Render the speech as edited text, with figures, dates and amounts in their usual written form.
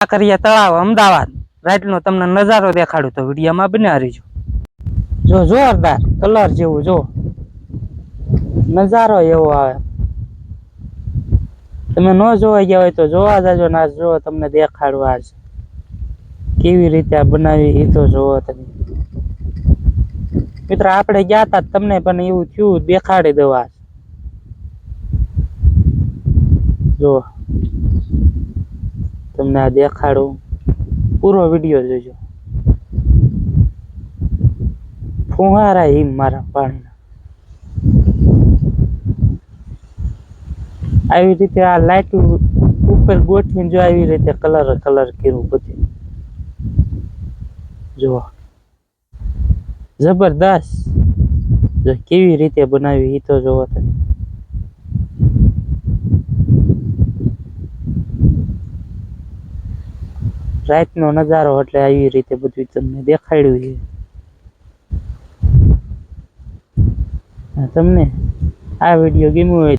કાંકરિયા તળાવ અમદાવાદ રાતનો તમને નજારો દેખાડું તો વિડીયોમાં બન્યા રહેજો. જો જોરદાર કલર જેવું જો નજારો એવો આવે. તમે ન જોવા ગયા હોય તો જોવા જાજો ને આજ જો તમને દેખાડવા આજ કેવી રીતે આ બનાવી એ તો જોવો તમે. મિત્ર આપણે ગયા હતા તમને પણ એવું થયું દેખાડી દઉં આજ જો તમને આ દેખાડું. પૂરો વિડીયો જોજો. ફુહારા હિમ મારા પાણીના આવી રીતે આ લાઈટ ઉપર ગોઠવીને જો આવી રીતે કલર કર્યું બધું જો જબરદસ્ત. જો કેવી રીતે બનાવી એ તો જોવો તમે. રાતનો નજારો એટલે આવી રીતે બધું તમને દેખાડ્યું છે. તમને આ વિડીયો ગમ્યો હોય